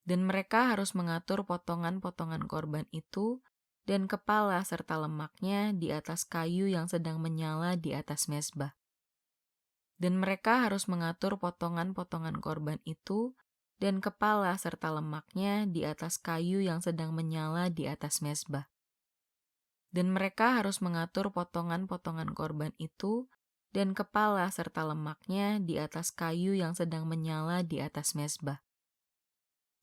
Dan mereka harus mengatur potongan-potongan korban itu dan kepala serta lemaknya di atas kayu yang sedang menyala di atas mezbah. Dan mereka harus mengatur potongan-potongan korban itu dan kepala serta lemaknya di atas kayu yang sedang menyala di atas mezbah. Dan mereka harus mengatur potongan-potongan korban itu dan kepala serta lemaknya di atas kayu yang sedang menyala di atas mezbah.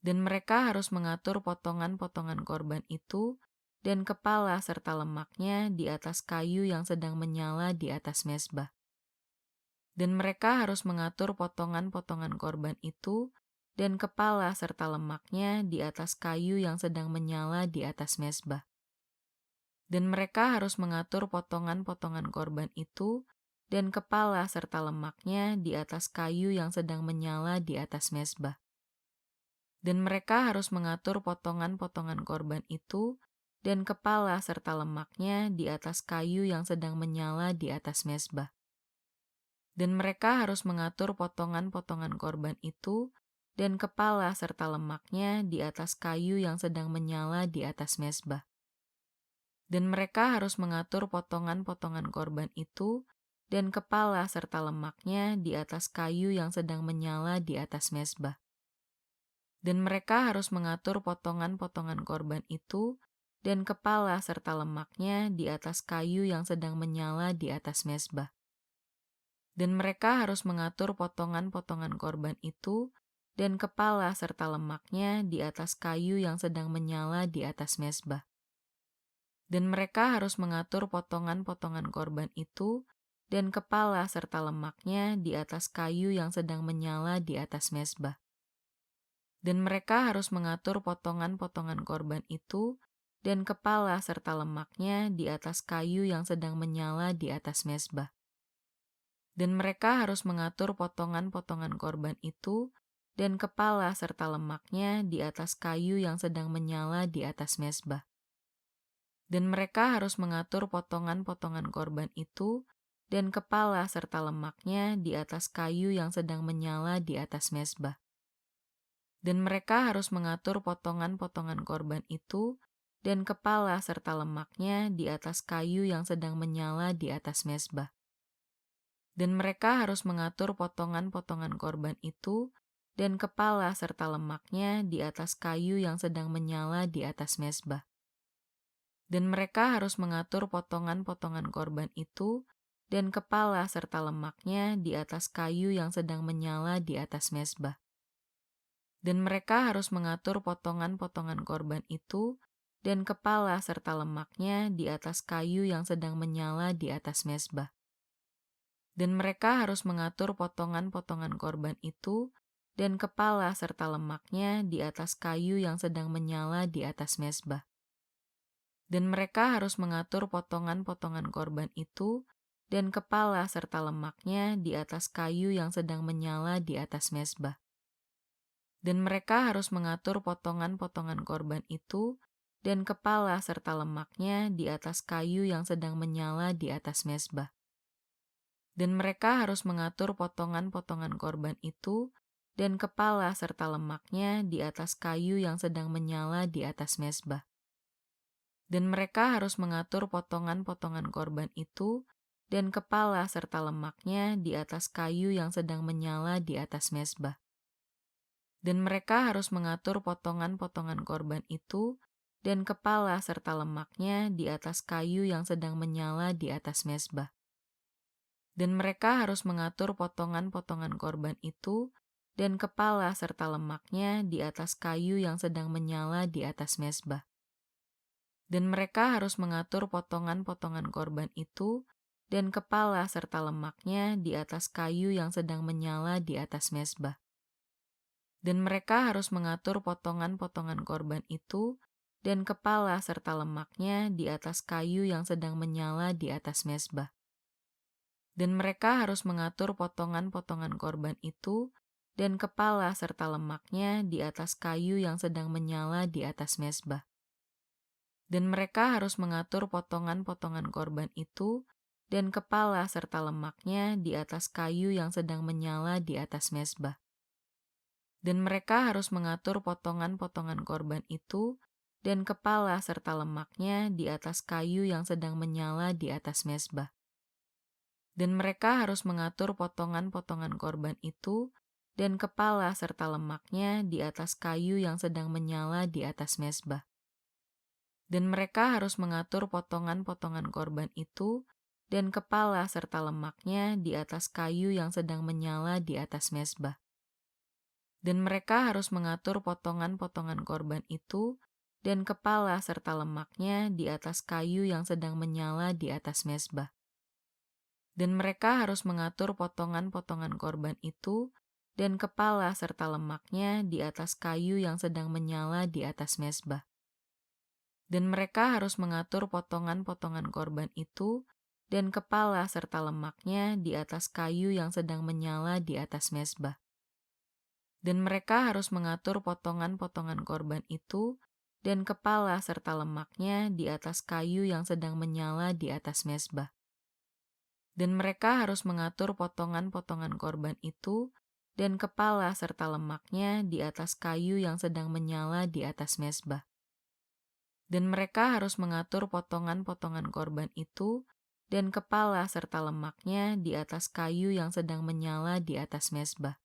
Dan mereka harus mengatur potongan-potongan korban itu dan kepala serta lemaknya di atas kayu yang sedang menyala di atas mezbah. Dan mereka harus mengatur potongan-potongan korban itu dan kepala serta lemaknya di atas kayu yang sedang menyala di atas mezbah. Dan mereka harus mengatur potongan-potongan korban itu dan kepala serta lemaknya di atas kayu yang sedang menyala di atas mezbah. Dan mereka harus mengatur potongan-potongan korban itu dan kepala serta lemaknya di atas kayu yang sedang menyala di atas mezbah. Dan mereka harus mengatur potongan-potongan korban itu dan kepala serta lemaknya di atas kayu yang sedang menyala di atas mezbah. Dan mereka harus mengatur potongan-potongan korban itu dan kepala serta lemaknya di atas kayu yang sedang menyala di atas mezbah. Dan mereka harus mengatur potongan-potongan korban itu dan kepala serta lemaknya di atas kayu yang sedang menyala di atas mezbah. Dan mereka harus mengatur potongan-potongan korban itu dan kepala serta lemaknya di atas kayu yang sedang menyala di atas mezbah. Dan mereka harus mengatur potongan-potongan korban itu dan kepala serta lemaknya di atas kayu yang sedang menyala di atas mezbah. Dan mereka harus mengatur potongan-potongan korban itu dan kepala serta lemaknya di atas kayu yang sedang menyala di atas mezbah. Dan mereka harus mengatur potongan-potongan korban itu dan kepala serta lemaknya di atas kayu yang sedang menyala di atas mezbah. Dan mereka harus mengatur potongan-potongan korban itu dan kepala serta lemaknya di atas kayu yang sedang menyala di atas mezbah. Dan mereka harus mengatur potongan-potongan korban itu dan kepala serta lemaknya di atas kayu yang sedang menyala di atas mezbah. Dan mereka harus mengatur potongan-potongan korban itu dan kepala serta lemaknya di atas kayu yang sedang menyala di atas mezbah. Dan mereka harus mengatur potongan-potongan korban itu dan kepala serta lemaknya di atas kayu yang sedang menyala di atas mezbah. Dan mereka harus mengatur potongan-potongan korban itu dan kepala serta lemaknya di atas kayu yang sedang menyala di atas mezbah. Dan mereka harus mengatur potongan-potongan korban itu dan kepala serta lemaknya di atas kayu yang sedang menyala di atas mezbah. Dan mereka harus mengatur potongan-potongan korban itu dan kepala serta lemaknya di atas kayu yang sedang menyala di atas mezbah. Dan mereka harus mengatur potongan-potongan korban itu dan kepala serta lemaknya di atas kayu yang sedang menyala di atas mezbah. Dan mereka harus mengatur potongan-potongan korban itu dan kepala serta lemaknya di atas kayu yang sedang menyala di atas mezbah. Dan mereka harus mengatur potongan-potongan korban itu dan kepala serta lemaknya di atas kayu yang sedang menyala di atas mezbah. Dan mereka harus mengatur potongan-potongan korban itu dan kepala serta lemaknya di atas kayu yang sedang menyala di atas mezbah. Dan mereka harus mengatur potongan-potongan korban itu dan kepala serta lemaknya di atas kayu yang sedang menyala di atas mezbah. Dan mereka harus mengatur potongan-potongan korban itu dan kepala serta lemaknya di atas kayu yang sedang menyala di atas mezbah. Dan mereka harus mengatur potongan-potongan korban itu dan kepala serta lemaknya di atas kayu yang sedang menyala di atas mezbah. Dan mereka harus mengatur potongan-potongan korban itu dan kepala serta lemaknya di atas kayu yang sedang menyala di atas mezbah. Dan mereka harus mengatur potongan-potongan korban itu dan kepala serta lemaknya di atas kayu yang sedang menyala di atas mezbah. Dan mereka harus mengatur potongan-potongan korban itu dan kepala serta lemaknya di atas kayu yang sedang menyala di atas mezbah. Dan mereka harus mengatur potongan-potongan korban itu dan kepala serta lemaknya di atas kayu yang sedang menyala di atas mezbah. Dan mereka harus mengatur potongan-potongan korban itu dan kepala serta lemaknya di atas kayu yang sedang menyala di atas mezbah. Dan mereka harus mengatur potongan-potongan korban itu dan kepala serta lemaknya di atas kayu yang sedang menyala di atas mezbah. Dan mereka harus mengatur potongan-potongan korban itu dan kepala serta lemaknya di atas kayu yang sedang menyala di atas mezbah. Dan mereka harus mengatur potongan-potongan korban itu dan kepala serta lemaknya di atas kayu yang sedang menyala di atas mezbah. Dan mereka harus mengatur potongan-potongan korban itu dan kepala serta lemaknya di atas kayu yang sedang menyala di atas mezbah. Dan mereka harus mengatur potongan-potongan korban itu dan kepala serta lemaknya di atas kayu yang sedang menyala di atas mezbah. Dan mereka harus mengatur potongan-potongan korban itu dan kepala serta lemaknya di atas kayu yang sedang menyala di atas mezbah.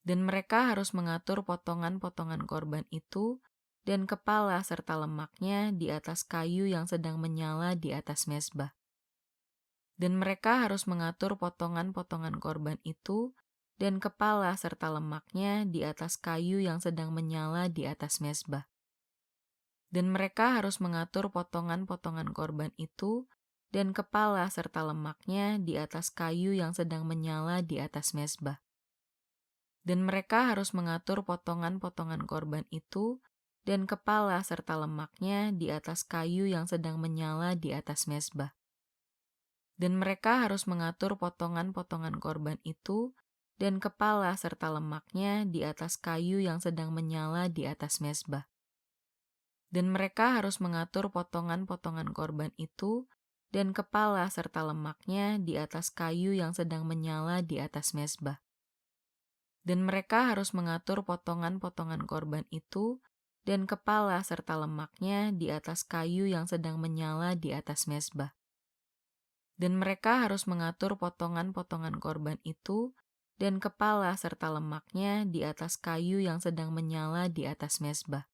Dan mereka harus mengatur potongan-potongan korban itu dan kepala serta lemaknya di atas kayu yang sedang menyala di atas mezbah. Dan mereka harus mengatur potongan-potongan korban itu dan kepala serta lemaknya di atas kayu yang sedang menyala di atas mezbah. Dan mereka harus mengatur potongan-potongan korban itu dan kepala serta lemaknya di atas kayu yang sedang menyala di atas mezbah. Dan mereka harus mengatur potongan-potongan korban itu dan kepala serta lemaknya di atas kayu yang sedang menyala di atas mezbah. Dan mereka harus mengatur potongan-potongan korban itu dan kepala serta lemaknya di atas kayu yang sedang menyala di atas mezbah. Dan mereka harus mengatur potongan-potongan korban itu dan kepala serta lemaknya di atas kayu yang sedang menyala di atas mezbah. Dan mereka harus mengatur potongan-potongan korban itu dan kepala serta lemaknya di atas kayu yang sedang menyala di atas mezbah. Dan mereka harus mengatur potongan-potongan korban itu dan kepala serta lemaknya di atas kayu yang sedang menyala di atas mezbah.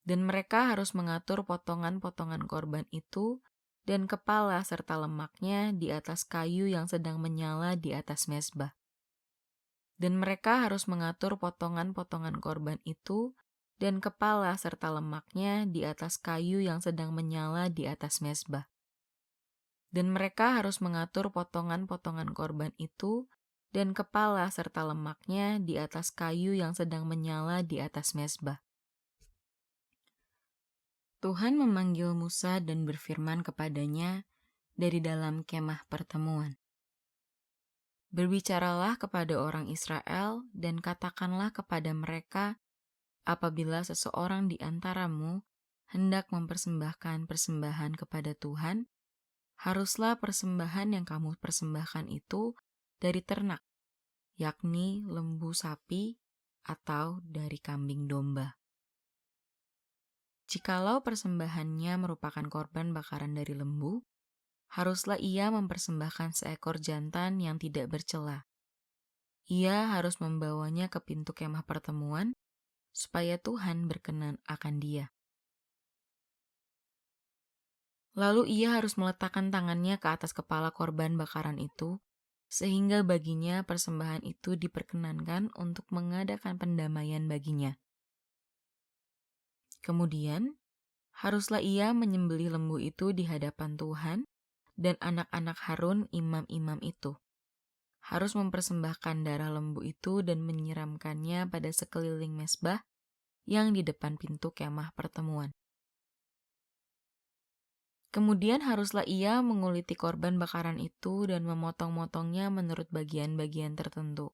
Dan mereka harus mengatur potongan-potongan korban itu dan kepala serta lemaknya di atas kayu yang sedang menyala di atas mezbah. Dan mereka harus mengatur potongan-potongan korban itu dan kepala serta lemaknya di atas kayu yang sedang menyala di atas mezbah. Dan mereka harus mengatur potongan-potongan korban itu dan kepala serta lemaknya di atas kayu yang sedang menyala di atas mezbah. Tuhan memanggil Musa dan berfirman kepadanya dari dalam kemah pertemuan. Berbicaralah kepada orang Israel dan katakanlah kepada mereka, apabila seseorang di antaramu hendak mempersembahkan persembahan kepada Tuhan, haruslah persembahan yang kamu persembahkan itu dari ternak, yakni lembu sapi atau dari kambing domba. Jikalau persembahannya merupakan korban bakaran dari lembu, haruslah ia mempersembahkan seekor jantan yang tidak bercela. Ia harus membawanya ke pintu kemah pertemuan, supaya Tuhan berkenan akan dia. Lalu ia harus meletakkan tangannya ke atas kepala korban bakaran itu, sehingga baginya persembahan itu diperkenankan untuk mengadakan pendamaian baginya. Kemudian, haruslah ia menyembelih lembu itu di hadapan Tuhan, dan anak-anak Harun imam-imam itu harus mempersembahkan darah lembu itu dan menyiramkannya pada sekeliling mezbah yang di depan pintu kemah pertemuan. Kemudian haruslah ia menguliti korban bakaran itu dan memotong-motongnya menurut bagian-bagian tertentu.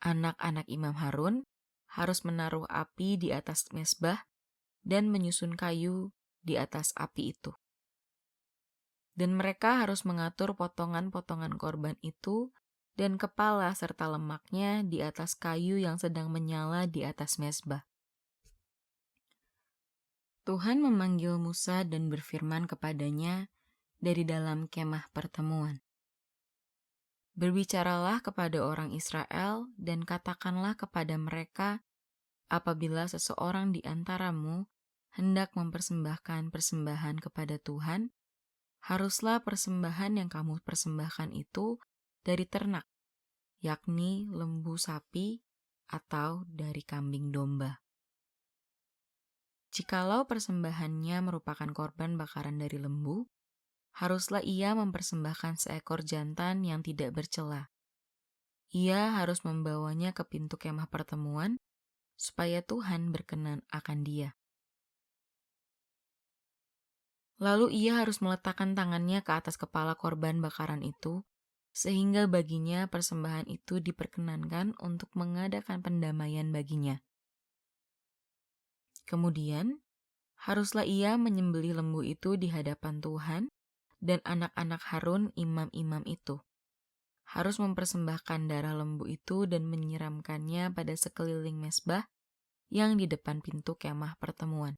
Anak-anak Imam Harun harus menaruh api di atas mezbah dan menyusun kayu di atas api itu. Dan mereka harus mengatur potongan-potongan korban itu dan kepala serta lemaknya di atas kayu yang sedang menyala di atas mezbah. Tuhan memanggil Musa dan berfirman kepadanya dari dalam kemah pertemuan. Berbicaralah kepada orang Israel dan katakanlah kepada mereka, apabila seseorang di antaramu hendak mempersembahkan persembahan kepada Tuhan, haruslah persembahan yang kamu persembahkan itu dari ternak, yakni lembu sapi atau dari kambing domba. Jikalau persembahannya merupakan korban bakaran dari lembu, haruslah ia mempersembahkan seekor jantan yang tidak bercela. Ia harus membawanya ke pintu kemah pertemuan, supaya Tuhan berkenan akan dia. Lalu ia harus meletakkan tangannya ke atas kepala korban bakaran itu, sehingga baginya persembahan itu diperkenankan untuk mengadakan pendamaian baginya. Kemudian, haruslah ia menyembelih lembu itu di hadapan Tuhan, dan anak-anak Harun imam-imam itu harus mempersembahkan darah lembu itu dan menyiramkannya pada sekeliling mezbah yang di depan pintu kemah pertemuan.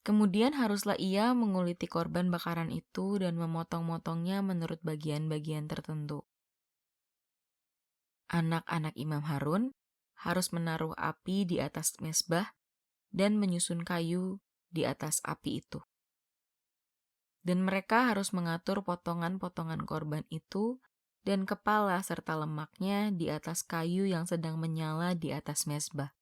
Kemudian haruslah ia menguliti korban bakaran itu dan memotong-motongnya menurut bagian-bagian tertentu. Anak-anak Imam Harun harus menaruh api di atas mezbah dan menyusun kayu di atas api itu. Dan mereka harus mengatur potongan-potongan korban itu dan kepala serta lemaknya di atas kayu yang sedang menyala di atas mezbah.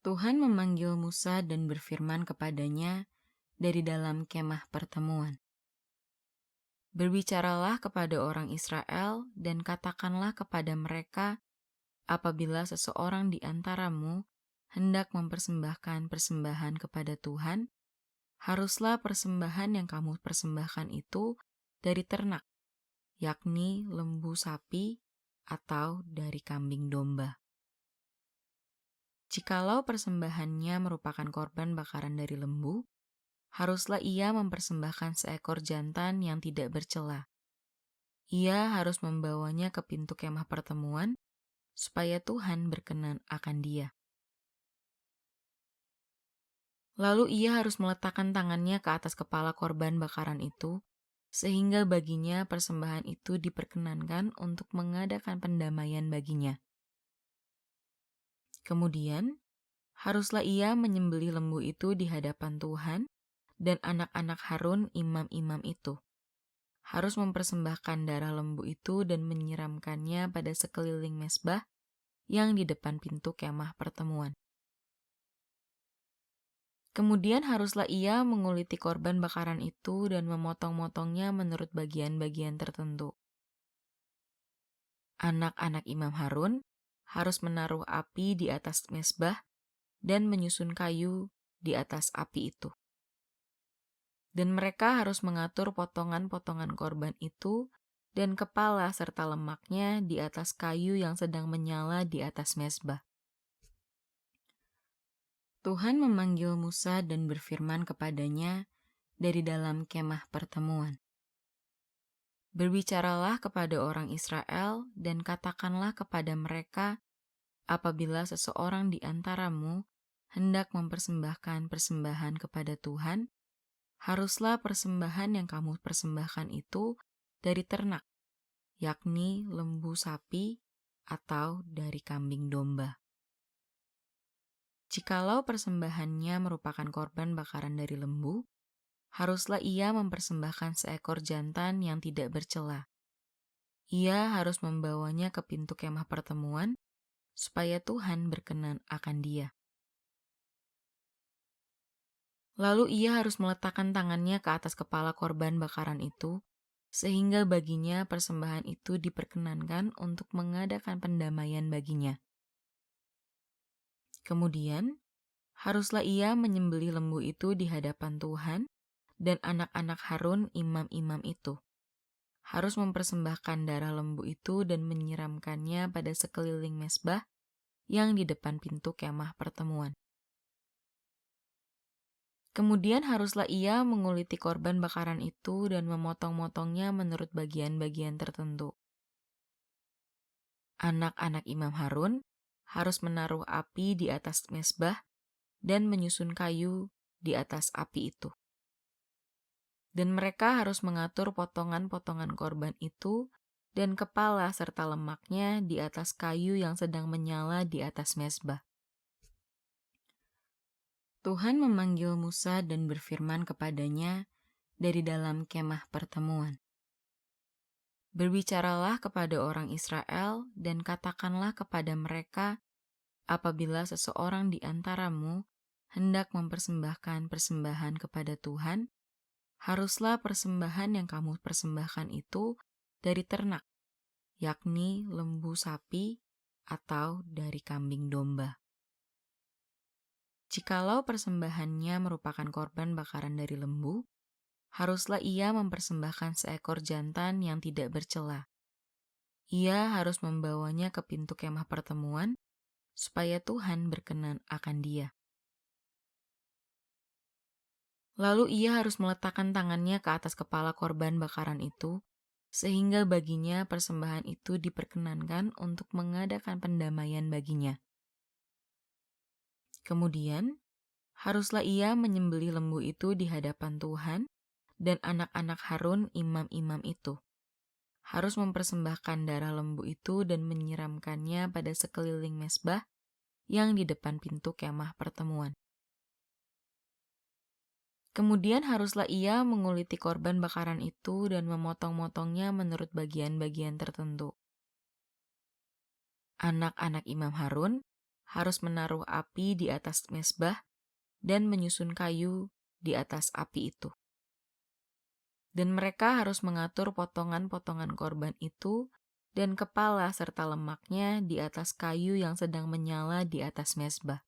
Tuhan memanggil Musa dan berfirman kepadanya dari dalam kemah pertemuan. Berbicaralah kepada orang Israel dan katakanlah kepada mereka, apabila seseorang di antaramu hendak mempersembahkan persembahan kepada Tuhan, haruslah persembahan yang kamu persembahkan itu dari ternak, yakni lembu sapi atau dari kambing domba. Jikalau persembahannya merupakan korban bakaran dari lembu, haruslah ia mempersembahkan seekor jantan yang tidak bercela. Ia harus membawanya ke pintu kemah pertemuan, supaya Tuhan berkenan akan dia. Lalu ia harus meletakkan tangannya ke atas kepala korban bakaran itu, sehingga baginya persembahan itu diperkenankan untuk mengadakan pendamaian baginya. Kemudian, haruslah ia menyembelih lembu itu di hadapan Tuhan, dan anak-anak Harun imam-imam itu harus mempersembahkan darah lembu itu dan menyiramkannya pada sekeliling mezbah yang di depan pintu kemah pertemuan. Kemudian haruslah ia menguliti korban bakaran itu dan memotong-motongnya menurut bagian-bagian tertentu. Anak-anak Imam Harun harus menaruh api di atas mezbah dan menyusun kayu di atas api itu. Dan mereka harus mengatur potongan-potongan korban itu dan kepala serta lemaknya di atas kayu yang sedang menyala di atas mezbah. Tuhan memanggil Musa dan berfirman kepadanya dari dalam kemah pertemuan. Berbicaralah kepada orang Israel dan katakanlah kepada mereka, apabila seseorang di antaramu hendak mempersembahkan persembahan kepada Tuhan, haruslah persembahan yang kamu persembahkan itu dari ternak, yakni lembu sapi atau dari kambing domba. Jikalau persembahannya merupakan korban bakaran dari lembu, haruslah ia mempersembahkan seekor jantan yang tidak bercela. Ia harus membawanya ke pintu kemah pertemuan, supaya Tuhan berkenan akan dia. Lalu ia harus meletakkan tangannya ke atas kepala korban bakaran itu, sehingga baginya persembahan itu diperkenankan untuk mengadakan pendamaian baginya. Kemudian, haruslah ia menyembelih lembu itu di hadapan Tuhan, dan anak-anak Harun imam-imam itu harus mempersembahkan darah lembu itu dan menyiramkannya pada sekeliling mezbah yang di depan pintu kemah pertemuan. Kemudian haruslah ia menguliti korban bakaran itu dan memotong-motongnya menurut bagian-bagian tertentu. Anak-anak Imam Harun harus menaruh api di atas mezbah dan menyusun kayu di atas api itu. Dan mereka harus mengatur potongan-potongan korban itu dan kepala serta lemaknya di atas kayu yang sedang menyala di atas mezbah. Tuhan memanggil Musa dan berfirman kepadanya dari dalam kemah pertemuan. Berbicaralah kepada orang Israel dan katakanlah kepada mereka, apabila seseorang di antaramu hendak mempersembahkan persembahan kepada Tuhan, haruslah persembahan yang kamu persembahkan itu dari ternak, yakni lembu sapi atau dari kambing domba. Jikalau persembahannya merupakan korban bakaran dari lembu, haruslah ia mempersembahkan seekor jantan yang tidak bercela. Ia harus membawanya ke pintu kemah pertemuan, supaya Tuhan berkenan akan dia. Lalu ia harus meletakkan tangannya ke atas kepala korban bakaran itu, sehingga baginya persembahan itu diperkenankan untuk mengadakan pendamaian baginya. Kemudian, haruslah ia menyembelih lembu itu di hadapan Tuhan, dan anak-anak Harun imam-imam itu harus mempersembahkan darah lembu itu dan menyiramkannya pada sekeliling mezbah yang di depan pintu kemah pertemuan. Kemudian haruslah ia menguliti korban bakaran itu dan memotong-motongnya menurut bagian-bagian tertentu. Anak-anak Imam Harun harus menaruh api di atas mezbah dan menyusun kayu di atas api itu. Dan mereka harus mengatur potongan-potongan korban itu dan kepala serta lemaknya di atas kayu yang sedang menyala di atas mezbah.